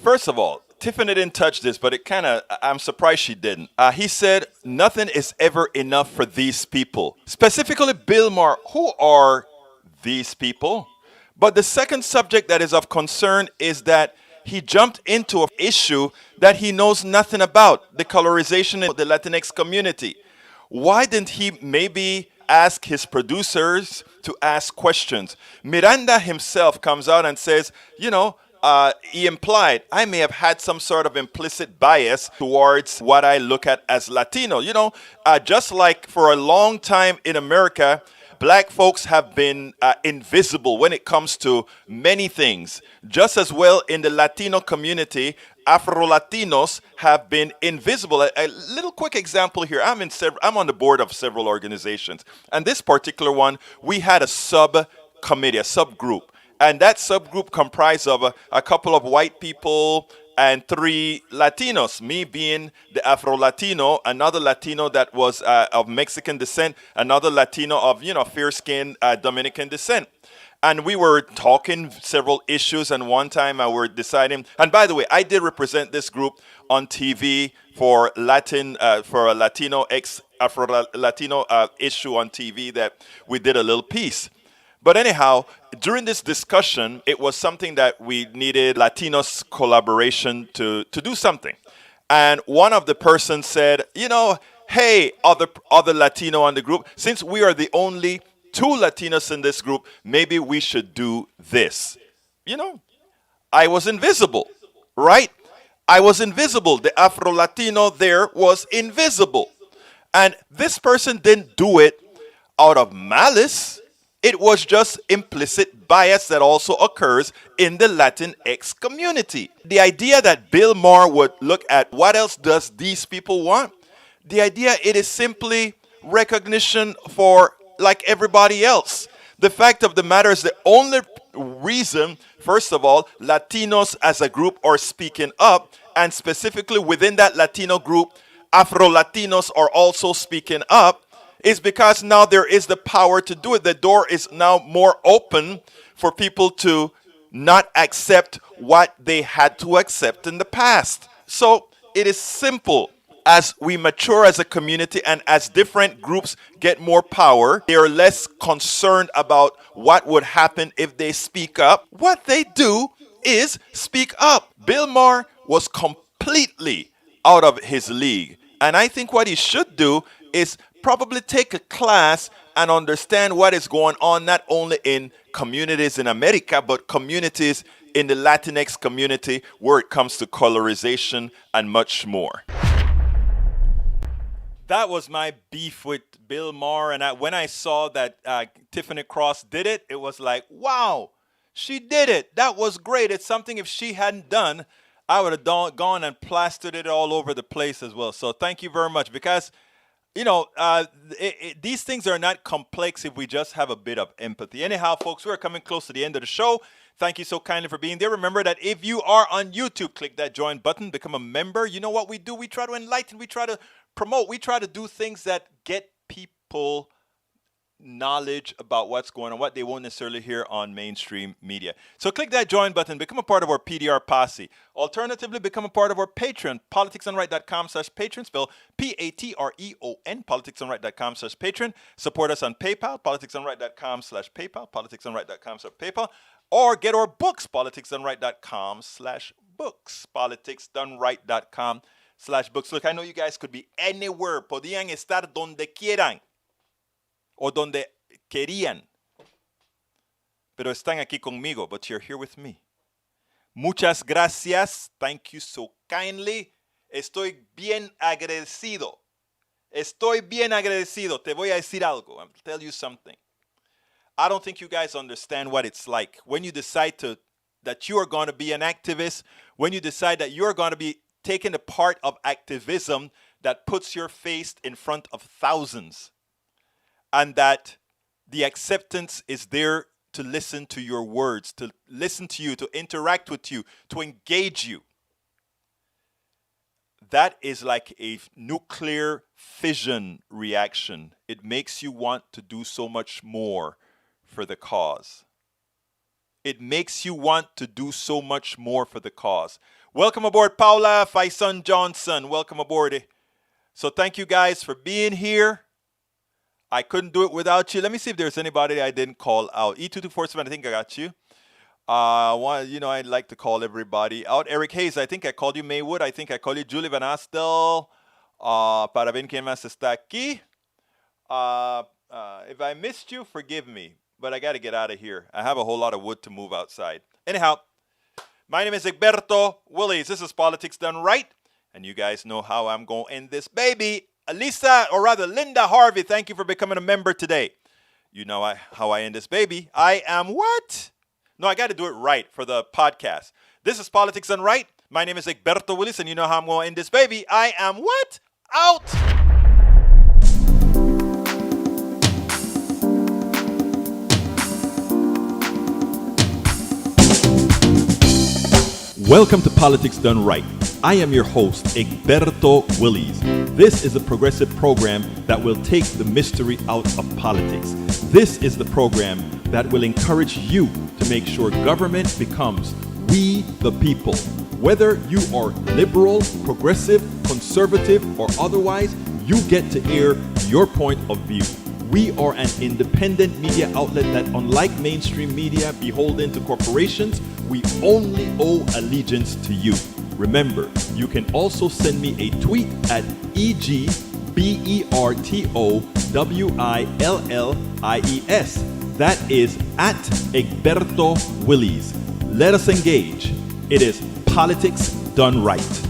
First of all, Tiffany didn't touch this, but I'm surprised she didn't. He said, nothing is ever enough for these people. Specifically, Bill Maher, who are these people? But the second subject that is of concern is that he jumped into an issue that he knows nothing about, the colorization of the Latinx community. Why didn't he maybe ask his producers to ask questions? Miranda himself comes out and says, he implied, I may have had some sort of implicit bias towards what I look at as Latino. Just like for a long time in America, black folks have been invisible when it comes to many things. Just as well in the Latino community, Afro-Latinos have been invisible. A little quick example here. I'm on the board of several organizations. And this particular one, we had a subcommittee, a subgroup. And that subgroup comprised of a couple of white people and 3 Latinos, me being the Afro-Latino, another Latino that was of Mexican descent, another Latino of, fair-skinned Dominican descent. And we were talking several issues, and one time I were deciding, and by the way, I did represent this group on TV for a Latino Afro-Latino issue on TV that we did a little piece. But anyhow, during this discussion, it was something that we needed Latinos collaboration to do something. And one of the persons said, hey, other Latino on the group, since we are the only 2 Latinos in this group, maybe we should do this. I was invisible, right? I was invisible. The Afro-Latino there was invisible. And this person didn't do it out of malice. It was just implicit bias that also occurs in the Latinx community. The idea that Bill Maher would look at what else does these people want, the idea it is simply recognition for like everybody else. The fact of the matter is the only reason, first of all, Latinos as a group are speaking up, and specifically within that Latino group, Afro-Latinos are also speaking up, is because now there is the power to do it. The door is now more open for people to not accept what they had to accept in the past. So it is simple. As we mature as a community and as different groups get more power, they are less concerned about what would happen if they speak up. What they do is speak up. Bill Maher was completely completely out of his league. And I think what he should do is probably take a class and understand what is going on not only in communities in America, but communities in the Latinx community where it comes to colorization and much more. That was my beef with Bill Maher, and when I saw that Tiffany Cross did it, it was like, wow, she did it. That was great. It's something if she hadn't done, I would have gone and plastered it all over the place as well. So thank you very much, because you know, these things are not complex if we just have a bit of empathy. Anyhow, folks, we're coming close to the end of the show. Thank you so kindly for being there. Remember that if you are on YouTube, click that join button, become a member. You know what we do? We try to enlighten, we try to promote, we try to do things that get people knowledge about what's going on, what they won't necessarily hear on mainstream media. So click that join button, become a part of our PDR posse. Alternatively, become a part of our Patreon, politicsandright.com/patron, spell Patreon, politicsandright.com/patron. Support us on PayPal, politicsandright.com/PayPal, politicsandright.com/PayPal, or get our books, politicsandright.com/books, politicsdoneright.com/books. Look, I know you guys could be anywhere, podían estar donde quieran, o donde querían, pero están aquí conmigo, but you're here with me. Muchas gracias. Thank you so kindly. Estoy bien agradecido. Estoy bien agradecido. Te voy a decir algo. I'll tell you something. I don't think you guys understand what it's like when you decide that you are going to be an activist, when you decide that you're going to be taking a part of activism that puts your face in front of thousands, and that the acceptance is there to listen to your words, to listen to you, to interact with you, to engage you. That is like a nuclear fission reaction. It makes you want to do so much more for the cause. It makes you want to do so much more for the cause. Welcome aboard, Paula Faison Johnson. Welcome aboard. So thank you guys for being here. I couldn't do it without you. Let me see if there's anybody I didn't call out. E2247, I think I got you. I'd like to call everybody out. Eric Hayes, I think I called you. Maywood, I think I called you. Julie Van Astel. Para ver quién más está aquí. If I missed you, forgive me. But I got to get out of here. I have a whole lot of wood to move outside. Anyhow, my name is Egberto Willies. This is Politics Done Right. And you guys know how I'm going to end this baby. Alisa, or rather Linda Harvey, thank you for becoming a member today. You know how I end this baby. I am what? No, I got to do it right for the podcast. This is Politics Done Right. My name is Egberto Willies, and you know how I'm going to end this baby. I am what? Out! Welcome to Politics Done Right. I am your host, Egberto Willies. This is a progressive program that will take the mystery out of politics. This is the program that will encourage you to make sure government becomes we the people. Whether you are liberal, progressive, conservative, or otherwise, you get to air your point of view. We are an independent media outlet that, unlike mainstream media beholden to corporations, we only owe allegiance to you. Remember, you can also send me a tweet at EGBERTOWILLIES. That is at Egberto Willies. Let us engage. It is Politics Done Right.